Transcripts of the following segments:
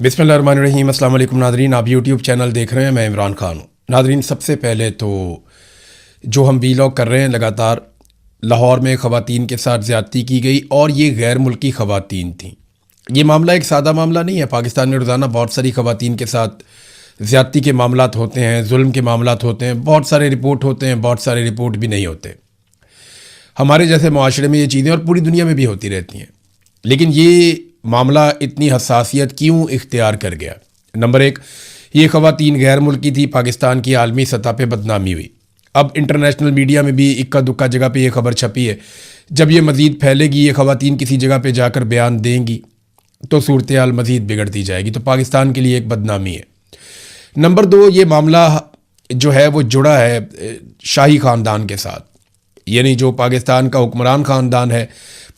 बिस्मिल्लाहिर्रहमानिर्रहीम। अस्सलाम वालेकुम नादरीन, आप यूट्यूब चैनल देख रहे हैं, मैं इमरान खान हूँ। नादरीन, सबसे पहले तो जो हम वीलॉग कर रहे हैं लगातार, लाहौर में ख़वातीन के साथ ज़्यादती की गई और ये गैर मुल्की ख़वातीन थी। ये मामला एक सादा मामला नहीं है। पाकिस्तान में रोज़ाना बहुत सारी ख़वातीन के साथ ज़्यादती के मामलात होते हैं, जुल्म के मामलात होते हैं, बहुत सारे रिपोर्ट होते हैं, बहुत सारे रिपोर्ट भी नहीं होते। हमारे जैसे मुआशरे में ये चीज़ें और पूरी दुनिया में भी होती रहती हैं। लेकिन ये मामला इतनी हसासियत क्यों इख्तियार कर गया? नंबर एक, ये ख़वातीन गैर मुल्की थी, पाकिस्तान की आलमी सतह पे बदनामी हुई। अब इंटरनेशनल मीडिया में भी इक्का दुक्का जगह पे ये खबर छपी है। जब ये मज़ीद फैलेगी, ये ख़वातीन किसी जगह पे जाकर बयान देंगी तो सूरत हाल मज़ीद बिगड़ती जाएगी। तो पाकिस्तान के लिए एक बदनामी है। नंबर दो, ये मामला जो है वो जुड़ा है शाही ख़ानदान के साथ, यानी जो पाकिस्तान का हुक्मरान ख़ानदान है।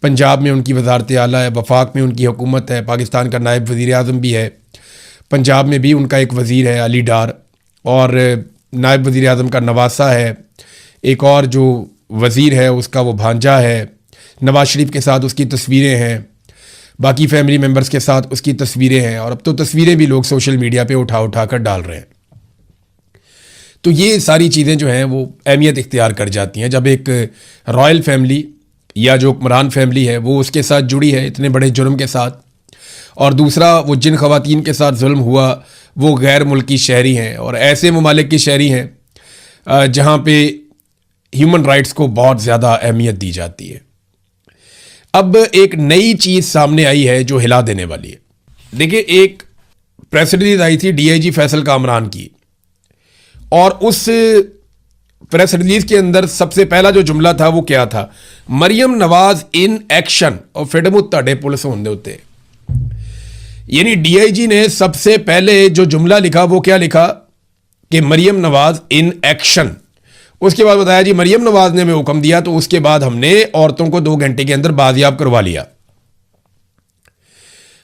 पंजाब में उनकी वज़ारत आला है, वफाक में उनकी हुकूमत है, पाकिस्तान का नायब वज़ीर आज़म भी है, पंजाब में भी उनका एक वज़ीर है अली डार, और नायब वज़ीर आज़म का नवासा है, एक और जो वज़ीर है उसका वो भांजा है। नवाज शरीफ के साथ उसकी तस्वीरें हैं, बाकी फैमिली मेम्बर्स के साथ उसकी तस्वीरें हैं, और अब तो तस्वीरें भी लोग सोशल मीडिया पे उठा उठा कर डाल रहे हैं। तो ये सारी चीज़ें जो हैं वो अहमियत इख्तियार कर जाती हैं जब एक रॉयल फैमिली या जो हुक्मरान फैमिली है वो उसके साथ जुड़ी है इतने बड़े जुर्म के साथ। और दूसरा, वो जिन ख़वातीन के साथ जुल्म हुआ वो गैर मुल्की शहरी हैं और ऐसे ममालिक की शहरी हैं जहाँ पे ह्यूमन राइट्स को बहुत ज़्यादा अहमियत दी जाती है। अब एक नई चीज़ सामने आई है जो हिला देने वाली है। देखिए, एक प्रेस रिलीज आई थी DIG फैसल कामरान की, और उस प्रेस रिलीज के अंदर सबसे पहला जो जुमला था वो क्या था? Maryam Nawaz in action. और फिडम ताड़े पुलिस होने होते, यानी DIG ने सबसे पहले जो जुमला लिखा वो क्या लिखा कि मरियम नवाज इन एक्शन। उसके बाद बताया जी मरियम नवाज ने हमें हुक्म दिया तो उसके बाद हमने औरतों को 2 घंटे के अंदर बाजियाब करवा लिया।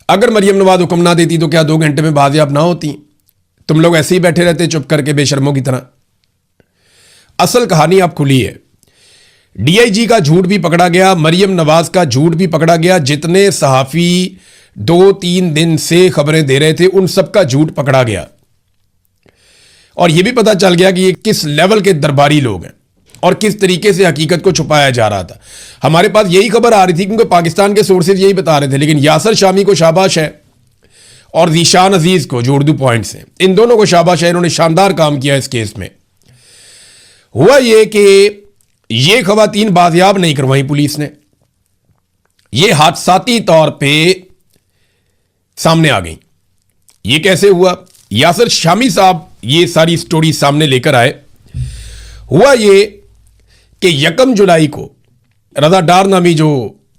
अगर मरियम नवाज हुक्म ना देती तो क्या 2 घंटे में बाजियाब ना होती? तुम लोग ऐसे ही बैठे रहते चुप करके बेशर्मों की तरह। असल कहानी अब खुली है। DIG का झूठ भी पकड़ा गया, मरियम नवाज का झूठ भी पकड़ा गया। जितने सहाफ़ी 2-3 दिन से खबरें दे रहे थे उन सब का झूठ पकड़ा गया, और यह भी पता चल गया कि ये किस लेवल के दरबारी लोग हैं और किस तरीके से हकीकत को छुपाया जा रहा था। हमारे पास यही खबर आ रही थी क्योंकि पाकिस्तान के सोर्सेज यही बता रहे थे, लेकिन यासर शामी को शाबाश है और ज़ीशान अजीज़ को, जो उर्दू पॉइंट्स हैं, इन दोनों को शाबाश है। इन्होंने शानदार काम किया इस केस में। हुआ ये कि ये ख़वातीन बाजियाब नहीं करवाई पुलिस ने, ये हादसाती तौर पे सामने आ गई। ये कैसे हुआ? यासर शामी साहब ये सारी स्टोरी सामने लेकर आए। हुआ ये कि 1 जुलाई को रज़ा डार नामी जो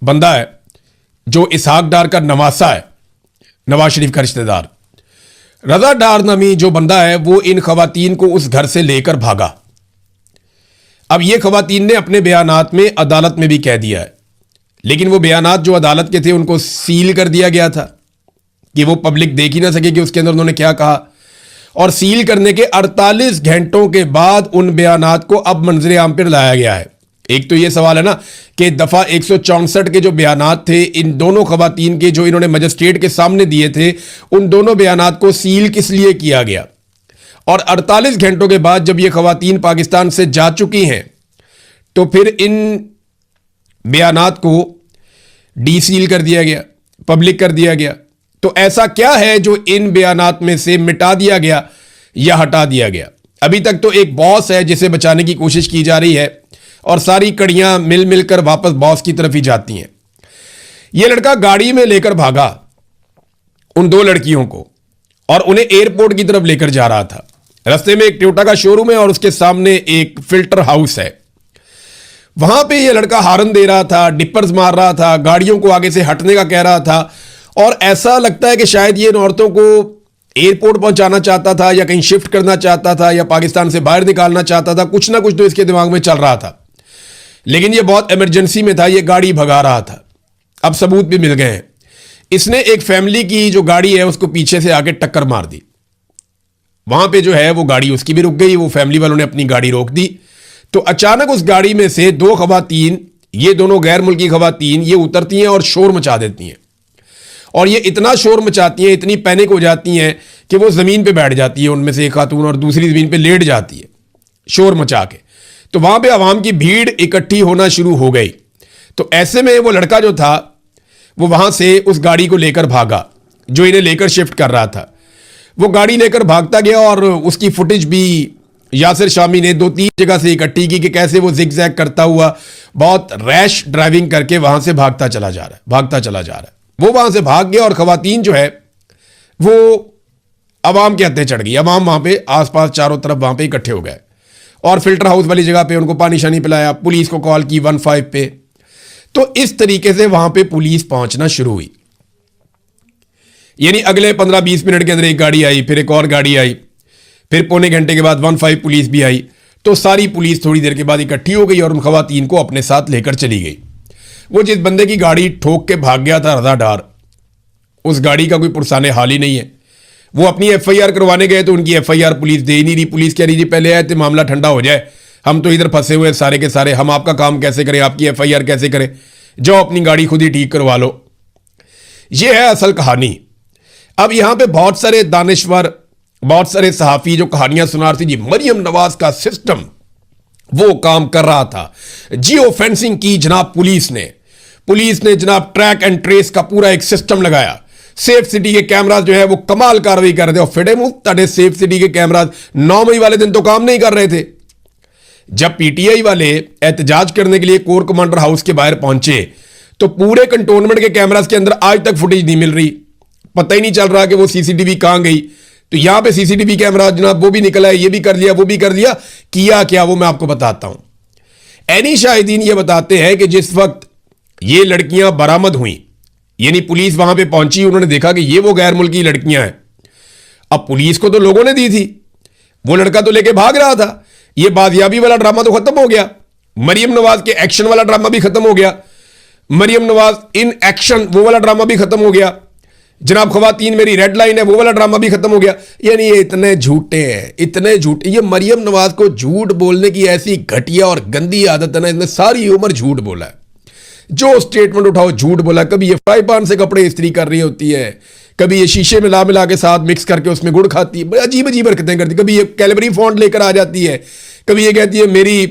बंदा है, जो इसहाक डार का नवासा है, नवाज शरीफ का रिश्तेदार, रज़ा डार नामी जो बंदा है वो इन ख़वातीन को उस घर से लेकर भागा। अब ये ख़वातीन ने अपने बयानात में अदालत में भी कह दिया है, लेकिन वो बयानात जो अदालत के थे उनको सील कर दिया गया था कि वो पब्लिक देख ही ना सके कि उसके अंदर उन्होंने क्या कहा। और सील करने के 48 घंटों के बाद उन बयानात को अब मंजर आम पर लाया गया है। एक तो ये सवाल है ना कि दफ़ा 164 के जो बयानात थे इन दोनों ख़वातीन के, जो इन्होंने मजिस्ट्रेट के सामने दिए थे, उन दोनों बयानात को सील किस लिए किया गया? और 48 घंटों के बाद जब ये ख़वातीन पाकिस्तान से जा चुकी हैं तो फिर इन बयानात को डीसील कर दिया गया, पब्लिक कर दिया गया। तो ऐसा क्या है जो इन बयानात में से मिटा दिया गया या हटा दिया गया? अभी तक तो एक बॉस है जिसे बचाने की कोशिश की जा रही है और सारी कड़ियां मिल मिलकर वापस बॉस की तरफ ही जाती हैं। यह लड़का गाड़ी में लेकर भागा उन 2 लड़कियों को और उन्हें एयरपोर्ट की तरफ लेकर जा रहा था। रास्ते में एक टोयोटा का शोरूम है और उसके सामने एक फिल्टर हाउस है। वहां पे ये लड़का हारन दे रहा था, डिपर्स मार रहा था, गाड़ियों को आगे से हटने का कह रहा था, और ऐसा लगता है कि शायद ये इन औरतों को एयरपोर्ट पहुंचाना चाहता था या कहीं शिफ्ट करना चाहता था या पाकिस्तान से बाहर निकालना चाहता था। कुछ ना कुछ तो इसके दिमाग में चल रहा था, लेकिन ये बहुत इमरजेंसी में था, ये गाड़ी भगा रहा था। अब सबूत भी मिल गए हैं। इसने एक फैमिली की जो गाड़ी है उसको पीछे से आके टक्कर मार दी। वहां पे जो है वो गाड़ी उसकी भी रुक गई, वो फैमिली वालों ने अपनी गाड़ी रोक दी। तो अचानक उस गाड़ी में से 2 ख़वातीन, ये दोनों गैर मुल्की ख़वातीन, ये उतरती हैं और शोर मचा देती हैं और ये इतना शोर मचाती हैं, इतनी पैनिक हो जाती हैं कि वो ज़मीन पे बैठ जाती है उनमें से एक खातून, और दूसरी ज़मीन पे लेट जाती है शोर मचा के। तो वहाँ पे आवाम की भीड़ इकट्ठी होना शुरू हो गई। तो ऐसे में वो लड़का जो था वो वहाँ से उस गाड़ी को लेकर भागा जो इन्हें लेकर शिफ्ट कर रहा था। वो गाड़ी लेकर भागता गया और उसकी फुटेज भी यासिर शामी ने 2-3 जगह से इकट्ठी की कि कैसे वो जिग जैग करता हुआ बहुत रैश ड्राइविंग करके वहां से भागता चला जा रहा है। वो वहां से भाग गया और खवातीन जो है वो अवाम के हत्थे चढ़ गई। अवाम वहां पे आसपास चारों तरफ वहां पे इकट्ठे हो गए और फिल्टर हाउस वाली जगह पे उनको पानी शानी पिलाया, पुलिस को कॉल की 15 पे। तो इस तरीके से वहां पे पुलिस पहुंचना शुरू हुई। यानी अगले 15-20 मिनट के अंदर एक गाड़ी आई, फिर एक और गाड़ी आई, फिर पौने घंटे के बाद 15 पुलिस भी आई। तो सारी पुलिस थोड़ी देर के बाद इकट्ठी हो गई और उन खवातीन को अपने साथ लेकर चली गई। वो जिस बंदे की गाड़ी ठोक के भाग गया था रज़ादार, उस गाड़ी का कोई पुरसाने हाल ही नहीं है। वो अपनी FIR करवाने गए तो उनकी FIR पुलिस दे ही नहीं रही। पुलिस कह रही जी पहले आए तो मामला ठंडा हो जाए, हम तो इधर फंसे हुए सारे के सारे, हम आपका काम कैसे करें, आपकी FIR कैसे करें, जाओ अपनी गाड़ी खुद ही ठीक करवा लो। ये है असल कहानी। अब यहां पे बहुत सारे दानिश्वर, बहुत सारे सहाफ़ी जो कहानियां सुना रहे थे जी, मरियम नवाज का सिस्टम वो काम कर रहा था। जियो फेंसिंग की जनाब पुलिस ने जनाब ट्रैक एंड ट्रेस का पूरा एक सिस्टम लगाया। सेफ सिटी के कैमराज जो है वो कमाल कार्रवाई कर रहे थे। और फिडे मुंह तड़े सेफ सिटी के कैमराज 9 मई वाले दिन तो काम नहीं कर रहे थे। जब PTI वाले एहतजाज करने के लिए कोर कमांडर हाउस के बाहर पहुंचे तो पूरे कंटोनमेंट के कैमराज के अंदर आज तक फुटेज नहीं मिल रही। पता ही नहीं चल रहा कि वो CCTV कहां गई। तो यहां पे CCTV कैमरा जनाब वो भी निकला है, ये भी कर लिया, वो भी कर लिया। किया क्या वो मैं आपको बताता हूं। एनी शाहिदीन ये बताते हैं कि जिस वक्त ये लड़कियां बरामद हुई, यानी पुलिस वहां पे पहुंची, उन्होंने देखा कि ये वो गैर मुल्की लड़कियां हैं। अब पुलिस को तो लोगों ने दी थी, वो लड़का तो लेके भाग रहा था। ये बाजियाबी वाला ड्रामा तो खत्म हो गया। मरियम नवाज के एक्शन वाला ड्रामा भी खत्म हो गया। मरियम नवाज इन एक्शन वो वाला ड्रामा भी खत्म हो गया। जनाब खवातीन मेरी रेड लाइन है वो वाला ड्रामा भी खत्म हो गया। यानी ये इतने झूठे हैं, इतने झूठे। ये मरियम नवाज को झूठ बोलने की ऐसी घटिया और गंदी आदत है ना, इसने सारी उम्र झूठ बोला है। जो स्टेटमेंट उठाओ झूठ बोला। कभी ये फ्राई पैन से कपड़े इस्त्री कर रही होती है, कभी ये शीशे मिला मिला के साथ मिक्स करके उसमें गुड़ खाती है, अजीब अजीब हरकतें करती है। कभी ये कैलबरी फॉन्ट लेकर आ जाती है, कभी ये कहती है मेरी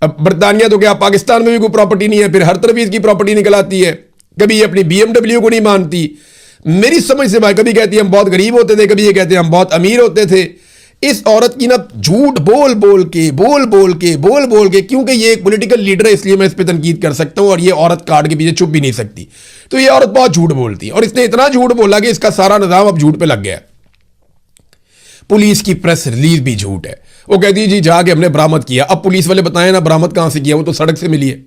बरतानिया तो क्या पाकिस्तान में भी कोई प्रॉपर्टी नहीं है, फिर हर तरफ इसकी प्रॉपर्टी निकल आती है। कभी ये अपनी BMW को नहीं मानती। मेरी समझ से भाई कभी कहती है हम बहुत गरीब होते थे, कभी ये कहते हैं हम बहुत अमीर होते थे। इस औरत की ना झूठ बोल बोल के, क्योंकि ये एक पॉलिटिकल लीडर है इसलिए मैं इस पर तनकीद कर सकता हूं, और ये औरत कार्ड के पीछे छुप भी नहीं सकती। तो ये औरत बहुत झूठ बोलती है और इसने इतना झूठ बोला कि इसका सारा निजाम अब झूठ पे लग गया है। पुलिस की प्रेस रिलीज भी झूठ है। वो कहती है जी जाके हमने बरामद किया। अब पुलिस वाले बताएं ना बरामद कहां से किया, वो तो सड़क से मिली है।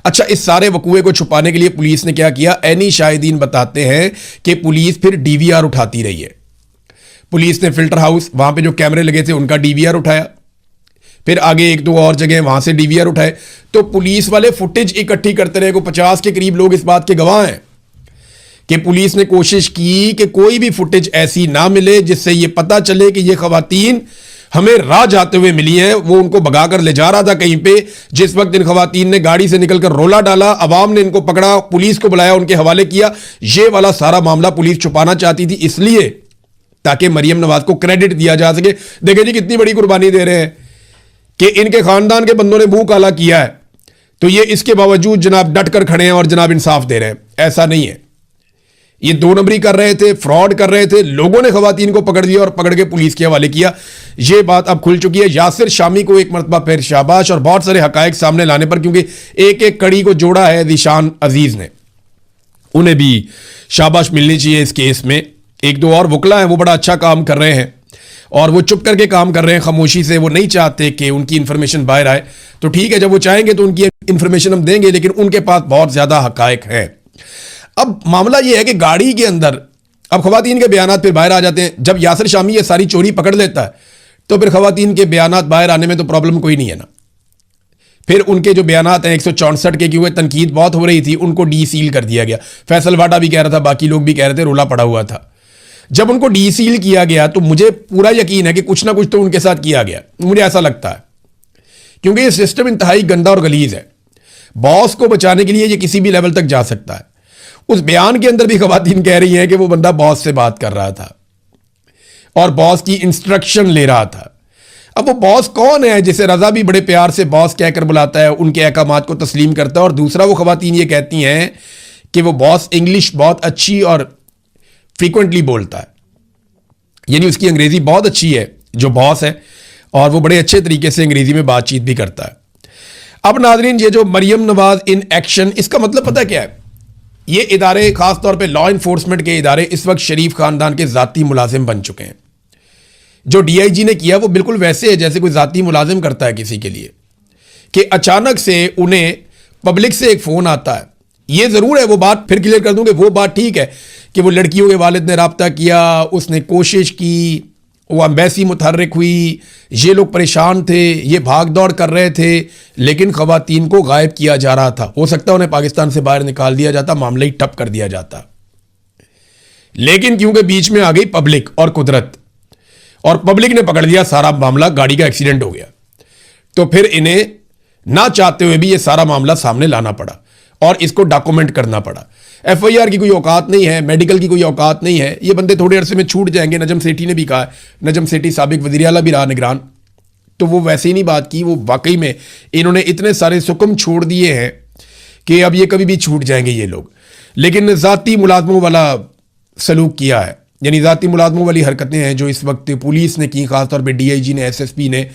अच्छा, इस सारे वकूए को छुपाने के लिए पुलिस ने क्या किया? एनी शाहिदीन बताते हैं कि पुलिस फिर DVR उठाती रही है। पुलिस ने फिल्टर हाउस वहां पे जो कैमरे लगे थे उनका DVR उठाया, फिर आगे 1-2 और जगह वहां से DVR उठाए। तो पुलिस वाले फुटेज इकट्ठी करते रहे। को 50 के करीब लोग इस बात के गवाह हैं कि पुलिस ने कोशिश की कि कोई भी फुटेज ऐसी ना मिले जिससे ये पता चले कि ये खवातीन हमें राह जाते हुए मिली हैं। वो उनको भगाकर ले जा रहा था कहीं पे। जिस वक्त इन खवातीन ने गाड़ी से निकलकर रोला डाला, अवाम ने इनको पकड़ा, पुलिस को बुलाया, उनके हवाले किया। ये वाला सारा मामला पुलिस छुपाना चाहती थी इसलिए ताकि मरियम नवाज को क्रेडिट दिया जा सके। देखें जी कितनी बड़ी कुर्बानी दे रहे हैं कि इनके खानदान के बंदों ने मुंह काला किया है, तो ये इसके बावजूद जनाब डट कर खड़े हैं और जनाब इंसाफ दे रहे हैं। ऐसा नहीं है, ये 2 नंबरी कर रहे थे, फ्रॉड कर रहे थे। लोगों ने खवातीन को पकड़ लिया और पकड़ के पुलिस के हवाले किया। ये बात अब खुल चुकी है। यासिर शामी को एक मरतबा फिर शाबाश, और बहुत सारे हकायक सामने लाने पर, क्योंकि एक एक कड़ी को जोड़ा है ज़ीशान अजीज ने, उन्हें भी शाबाश मिलनी चाहिए इस केस में। 1-2 और वकला हैं वो बड़ा अच्छा काम कर रहे हैं और वो चुप करके काम कर रहे हैं खामोशी से। वो नहीं चाहते कि उनकी इंफॉर्मेशन बाहर आए। तो ठीक है, जब वो चाहेंगे तो उनकी इंफॉर्मेशन हम देंगे, लेकिन उनके पास बहुत ज्यादा हकायक हैं। अब मामला यह है कि गाड़ी के अंदर अब खवातीन के बयानात फिर बाहर आ जाते हैं। जब यासिर शामी ये सारी चोरी पकड़ लेता है तो फिर खवातीन के बयानात बाहर आने में तो प्रॉब्लम कोई नहीं है ना। फिर उनके जो बयानात हैं 164 के क्योंकि तनकीद बहुत हो रही थी, उनको डीसील कर दिया गया। फैसल वाडा भी कह रहा था, बाकी लोग भी कह रहे थे, रोला पड़ा हुआ था। जब उनको डीसील किया गया तो मुझे पूरा यकीन है कि कुछ ना कुछ तो उनके साथ किया गया, मुझे ऐसा लगता है, क्योंकि ये सिस्टम इंतहाई गंदा और गलीज है। बॉस को बचाने के लिए ये किसी भी लेवल तक जा सकता है। उस बयान के अंदर भी खवातीन कह रही हैं कि वो बंदा बॉस से बात कर रहा था और बॉस की इंस्ट्रक्शन ले रहा था। अब वो बॉस कौन है जिसे रजा भी बड़े प्यार से बॉस कहकर बुलाता है, उनके अहकामात को तस्लीम करता है, और दूसरा वो खवातीन ये कहती हैं कि वो बॉस इंग्लिश बहुत अच्छी और फ्रीक्वेंटली बोलता है, यानी उसकी अंग्रेजी बहुत अच्छी है जो बॉस है, और वो बड़े अच्छे तरीके से अंग्रेजी में बातचीत भी करता है। अब नाजरीन, ये जो मरियम नवाज इन एक्शन, इसका मतलब पता क्या है? ये इदारे, खासतौर पे लॉ इन्फोर्समेंट के इदारे, इस वक्त शरीफ खानदान के जाती मुलाजिम बन चुके हैं। जो डीआईजी ने किया वो बिल्कुल वैसे है जैसे कोई जाती मुलाजिम करता है किसी के लिए, कि अचानक से उन्हें पब्लिक से एक फोन आता है। ये जरूर है, वो बात फिर क्लियर कर दूं कि वो बात ठीक है कि वो लड़कियों के वालिद ने राब्ता किया, उसने कोशिश की, वो एम्बेसी मुतहर्रिक हुई, ये लोग परेशान थे, ये भाग दौड़ कर रहे थे, लेकिन खवातीन को गायब किया जा रहा था। हो सकता है उन्हें पाकिस्तान से बाहर निकाल दिया जाता, मामला ही ठप कर दिया जाता, लेकिन क्योंकि बीच में आ गई पब्लिक और कुदरत, और पब्लिक ने पकड़ लिया सारा मामला, गाड़ी का एक्सीडेंट हो गया, तो फिर इन्हें ना चाहते हुए भी ये सारा मामला सामने लाना पड़ा और इसको डॉक्यूमेंट करना पड़ा। एफआईआर की कोई औकात नहीं है, मेडिकल की कोई औकात नहीं है, ये बंदे थोड़े अरसे में छूट जाएंगे। नजम सेठी ने भी कहा, नजम सेठी साबिक वज़ीर आला भी रहा निगरान, तो वो वैसे ही नहीं बात की, वो वाकई में इन्होंने इतने सारे सुकम छोड़ दिए हैं कि अब ये कभी भी छूट जाएंगे ये लोग। लेकिन ज़ाती मुलाजमों वाला सलूक किया है, यानी ज़ाती मुलाजमों वाली हरकतें हैं जो इस वक्त पुलिस ने की, खासतौर पर डीआईजी ने, एसएसपी ने,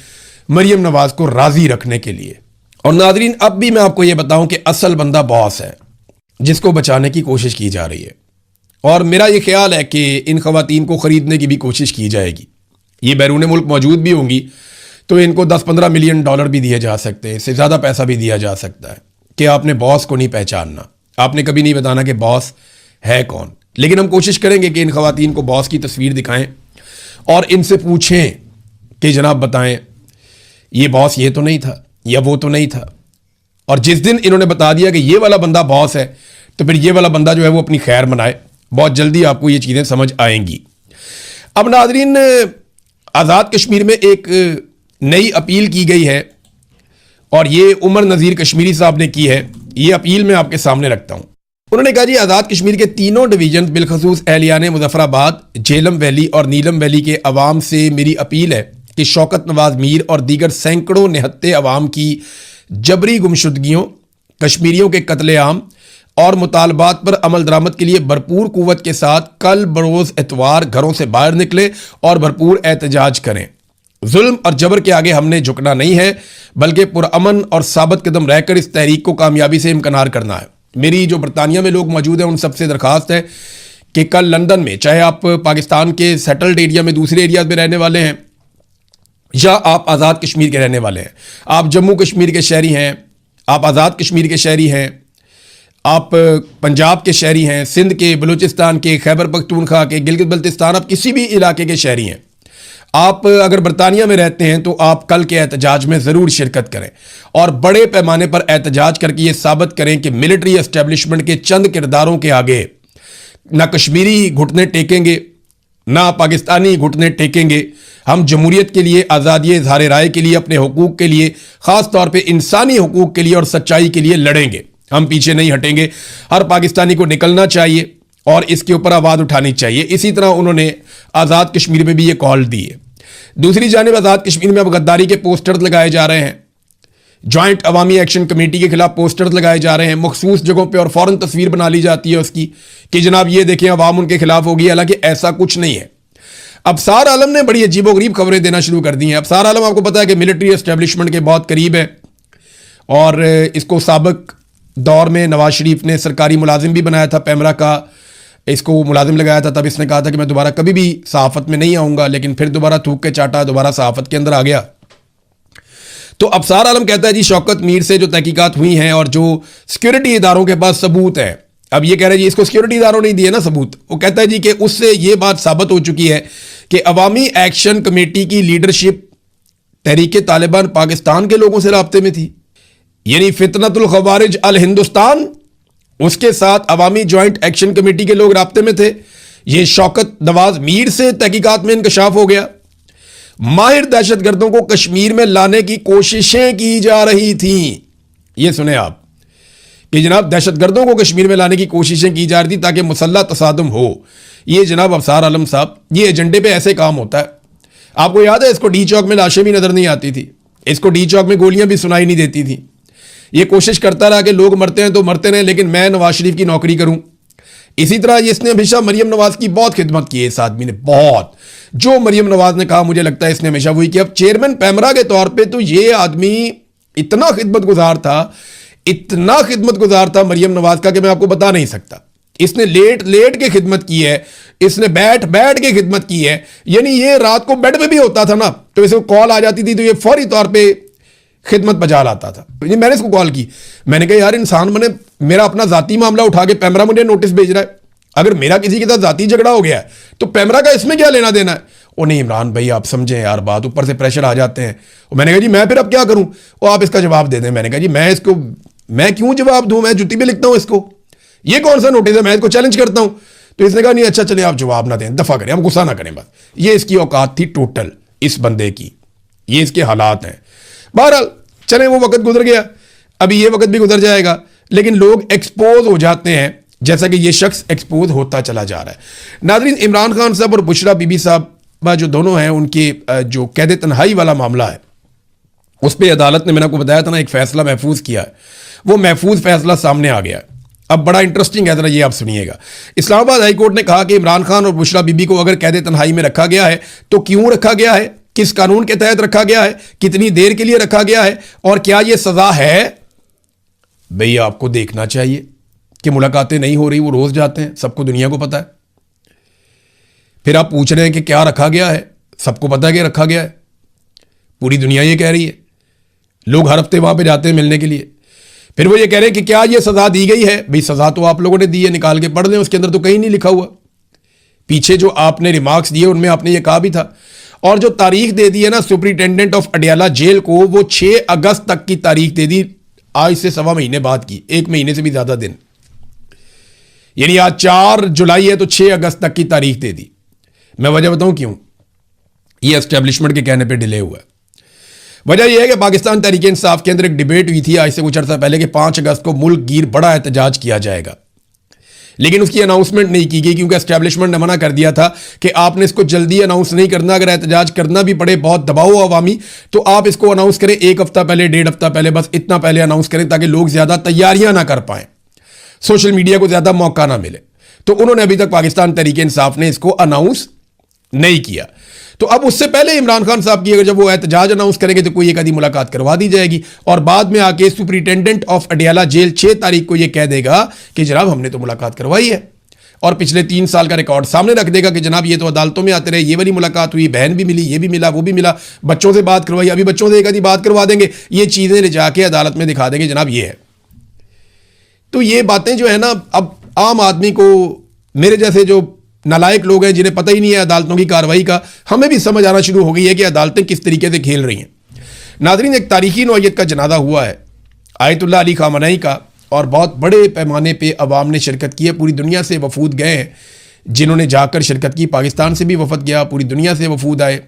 मरियम नवाज को राजी रखने के लिए। और नाजरीन, अब भी मैं आपको यह बताऊं कि असल बंदा बॉस है जिसको बचाने की कोशिश की जा रही है, और मेरा यह ख्याल है कि इन खवातीन को ख़रीदने की भी कोशिश की जाएगी। ये बैरून मुल्क मौजूद भी होंगी तो इनको 10-15 मिलियन डॉलर भी दिए जा सकते हैं, इससे ज़्यादा पैसा भी दिया जा सकता है कि आपने बॉस को नहीं पहचानना, आपने कभी नहीं बताना कि बॉस है कौन। लेकिन हम कोशिश करेंगे कि इन खवातीन को बॉस की तस्वीर दिखाएं और इनसे पूछें कि जनाब बताएं, ये बॉस ये तो नहीं था या वो तो नहीं था। और जिस दिन इन्होंने बता दिया कि ये वाला बंदा बॉस है, तो फिर ये वाला बंदा जो है वो अपनी खैर मनाए। बहुत जल्दी आपको ये चीज़ें समझ आएंगी। अब नाजरीन, आज़ाद कश्मीर में एक नई अपील की गई है और ये उमर नज़ीर कश्मीरी साहब ने की है। ये अपील मैं आपके सामने रखता हूँ। उन्होंने कहा, जी आज़ाद कश्मीर के तीनों डिवीजन बिलखसूस एहलियान मुजफ्फराबाद, झेलम वैली और नीलम वैली के अवाम से मेरी अपील है कि शौकत नवाज मीर और दीगर सैकड़ों निहत्ते अवाम की जबरी गुमशुदगियों, कश्मीरियों के कत्लेआम और मुतालबात पर अमल दरामद के लिए भरपूर कुव्वत के साथ कल बरोज़ एतवार घरों से बाहर निकले और भरपूर एहतजाज करें। जुल्म और जबर के आगे हमने झुकना नहीं है, बल्कि पुरअमन और साबित कदम रहकर इस तहरीक को कामयाबी से इम्कनार करना है। मेरी जो बरतानिया में लोग मौजूद हैं उन सबसे दरख्वास्त है कि कल लंदन में, चाहे आप पाकिस्तान के सेटल्ड एरिया में दूसरे एरियाज में रहने वाले हैं या आप आज़ाद कश्मीर के रहने वाले हैं, आप जम्मू कश्मीर के शहरी हैं, आप आज़ाद कश्मीर के शहरी हैं, आप पंजाब के शहरी हैं, सिंध के, बलूचिस्तान के, खैबर पख्तूनख्वा के, गिलगित बल्तिस्तान, आप किसी भी इलाके के शहरी हैं, आप अगर बरतानिया में रहते हैं तो आप कल के एहतजाज में ज़रूर शिरकत करें और बड़े पैमाने पर एहतजाज करके ये साबित करें कि मिलिट्री एस्टेब्लिशमेंट के चंद किरदारों के आगे ना कश्मीरी घुटने टेकेंगे, ना पाकिस्तानी घुटने टेकेंगे। हम जमहूरियत के लिए, आज़ादी इज़हार राय के लिए, अपने हुकूक के लिए, ख़ास तौर पे इंसानी हुकूक के लिए और सच्चाई के लिए लड़ेंगे। हम पीछे नहीं हटेंगे। हर पाकिस्तानी को निकलना चाहिए और इसके ऊपर आवाज़ उठानी चाहिए। इसी तरह उन्होंने आज़ाद कश्मीर में भी ये कॉल दी है। दूसरी जानिब आज़ाद कश्मीर में अब गद्दारी के पोस्टर्स लगाए जा रहे हैं, जॉइंट अवामी एक्शन कमेटी के खिलाफ पोस्टर्स लगाए जा रहे हैं मखसूस जगहों पे, और फौरन तस्वीर बना ली जाती है उसकी कि जनाब ये देखें अवाम उनके खिलाफ होगी, हालांकि ऐसा कुछ नहीं है। अबसार आलम ने बड़ी अजीबोगरीब खबरें देना शुरू कर दी हैं। अबसार आलम आपको पता है कि मिलिट्री एस्टेब्लिशमेंट के बहुत करीब है और इसको साबिक दौर में नवाज शरीफ ने सरकारी मुलाजिम भी बनाया था, पैमरा का इसको मुलाजिम लगाया था। तब इसने कहा था कि मैं दोबारा कभी भी सहाफ़त में नहीं आऊँगा, लेकिन फिर दोबारा थूक के चाटा दोबारा सहाफ़त के अंदर आ गया। तो अबसार आलम कहता है, जी शौकत मीर से जो तहकीकात हुई हैं और जो सिक्योरिटी इदारों के पास सबूत है, अब ये कह रहे हैं जी इसको सिक्योरिटी इदारों ने दिए ना सबूत, वो कहता है जी कि उससे ये बात साबित हो चुकी है कि अवामी एक्शन कमेटी की लीडरशिप तहरीक तालिबान पाकिस्तान के लोगों से राब्ते में थी, यानी फितनतुल खवारिज अल हिंदुस्तान, उसके साथ अवामी जॉइंट एक्शन कमेटी के लोग राब्ते में थे। ये शौकत नवाज मीर से तहकीकात में इंकशाफ हो गया। माहिर दहशतगर्दों को कश्मीर में लाने की कोशिशें की जा रही थीं। ये सुने आप कि जनाब दहशतगर्दों को कश्मीर में लाने की कोशिशें की जा रही थी ताकि मुसल्लह तसादुम हो। ये जनाब अफसार आलम साहब, ये एजेंडे पे ऐसे काम होता है। आपको याद है, इसको डी चौक में लाशें भी नजर नहीं आती थी, इसको डी चौक में गोलियां भी सुनाई नहीं देती थी। ये कोशिश करता रहा कि लोग मरते हैं तो मरते रहे, लेकिन मैं नवाज शरीफ की नौकरी करूं। इसी तरह इसने हमेशा मरियम नवाज की बहुत खिदमत की है। इस आदमी ने बहुत, जो मरियम नवाज ने कहा मुझे लगता है इसने हमेशा वही किया। अब चेयरमैन पैमरा के तौर पे तो ये आदमी इतना खिदमत गुजार था, इतना खिदमत गुजार था मरियम नवाज का कि मैं आपको बता नहीं सकता। इसने लेट लेट के खिदमत की है, इसने बैठ बैठ के खिदमत की है। यानी ये रात को बेड पे भी होता था ना, तो इसे कॉल आ जाती थी तो ये फौरी तौर पे खिदमत बजा लाता था। मैंने इसको कॉल की, मैंने कहा यार इंसान बने, मेरा अपना जाती मामला उठा के पैमरा मुझे नोटिस भेज रहा है। अगर मेरा किसी के साथ जाती झगड़ा हो गया है तो पैमरा का इसमें क्या लेना देना है। ओ नहीं इमरान भाई आप समझें यार बात, ऊपर से प्रेशर आ जाते हैं। मैंने कहा जी मैं फिर अब क्या करूं, वो आप इसका जवाब दे दें। मैंने कहा जी मैं क्यों जवाब दूं, मैं जुत्ती भी लिखता हूं इसको, ये कौन सा नोटिस है, मैं इसको चैलेंज करता हूं। तो इसने कहा नहीं अच्छा चलिए आप जवाब ना दें, दफा करें, आप गुस्सा ना करें बस। ये इसकी औकात थी टोटल इस बंदे की, ये इसके हालात हैं। बहरहाल चले वो वक्त गुजर गया, अभी ये वक्त भी गुजर जाएगा, लेकिन लोग एक्सपोज हो जाते हैं जैसा कि ये शख्स एक्सपोज होता चला जा रहा है। नाज़रीन, इमरान खान साहब और बुशरा बीबी साहब जो दोनों हैं, उनके जो कैद तन्हाई वाला मामला है उस पर अदालत ने, मैंने आपको बताया था ना, एक फैसला महफूज किया है। वो महफूज फैसला सामने आ गया है। अब बड़ा इंटरेस्टिंग है, जरा ये आप सुनिएगा। इस्लामाबाद हाई कोर्ट ने कहा कि इमरान खान और बुशरा बीबी को अगर कैद तन्हाई में रखा गया है तो क्यों रखा गया है, किस कानून के तहत रखा गया है, कितनी देर के लिए रखा गया है और क्या यह सजा है। भाई आपको देखना चाहिए कि मुलाकातें नहीं हो रही, वो रोज जाते हैं, सबको दुनिया को पता है। फिर आप पूछ रहे हैं कि क्या रखा गया है, सबको पता है कि रखा गया है, पूरी दुनिया ये कह रही है, लोग हर हफ्ते वहां पे जाते हैं मिलने के लिए। फिर वो ये कह रहे हैं कि क्या ये सजा दी गई है। भाई सजा तो आप लोगों ने दी है, निकाल के पढ़ लें, उसके अंदर तो कहीं नहीं लिखा हुआ। पीछे जो आपने रिमार्क्स दिए उनमें आपने ये कहा भी था। और जो तारीख दे दी है ना सुपरिटेंडेंट ऑफ अडियाला जेल को, वो 6 अगस्त तक की तारीख दे दी, आज से 1.25 महीने बाद की, 1 महीने से भी ज्यादा दिन। यानी आज 4 जुलाई है तो 6 अगस्त तक की तारीख दे दी। मैं वजह बताऊं क्यों ये एस्टेब्लिशमेंट के कहने पे डिले हुआ है। वजह यह है कि पाकिस्तान तहरीक इंसाफ के अंदर एक डिबेट हुई थी आज से कुछ अर्सा पहले कि 5 अगस्त को मुल्क गिर बड़ा एहतजाज किया जाएगा, लेकिन उसकी अनाउंसमेंट नहीं की गई क्योंकि एस्टेब्लिशमेंट ने मना कर दिया था कि आपने इसको जल्दी अनाउंस नहीं करना। अगर एहतजाज करना भी पड़े, बहुत दबाव हो अवामी, तो आप इसको अनाउंस करें 1 हफ्ता पहले, 1.5 हफ्ता पहले, बस इतना पहले अनाउंस करें ताकि लोग ज्यादा तैयारियां ना कर पाएं, सोशल मीडिया को ज्यादा मौका ना मिले। तो उन्होंने अभी तक पाकिस्तान तहरीक इंसाफ ने इसको अनाउंस नहीं किया। तो अब उससे पहले इमरान खान साहब की अगर जब वो एहतजाज अनाउंस करेंगे तो कोई एक आधी मुलाकात करवा दी जाएगी और बाद में आके सुपरिटेंडेंट ऑफ अडियाला जेल 6 तारीख को ये कह देगा कि जनाब हमने तो मुलाकात करवाई है, और पिछले 3 साल का रिकॉर्ड सामने रख देगा कि जनाब ये तो अदालतों में आते रहे, ये वाली मुलाकात हुई, बहन भी मिली, ये भी मिला, वो भी मिला, बच्चों से बात करवाई, अभी बच्चों से एक आधी बात करवा देंगे, ये चीजें ले जाके अदालत में दिखा देंगे जनाब ये है। तो ये बातें जो है ना, अब आम आदमी को, मेरे जैसे जो नालायक लोग हैं जिन्हें पता ही नहीं है अदालतों की कार्रवाई का, हमें भी समझ आना शुरू हो गई है कि अदालतें किस तरीके से खेल रही हैं। नाज़रीन, एक तारीखी नौयत का जनाजा हुआ है आयतुल्लाह अली खामनई का, और बहुत बड़े पैमाने पे अवाम ने शिरकत की है। पूरी दुनिया से वफूद गए हैं जिन्होंने जाकर शिरकत की, पाकिस्तान से भी वफद गया, पूरी दुनिया से वफूद आए।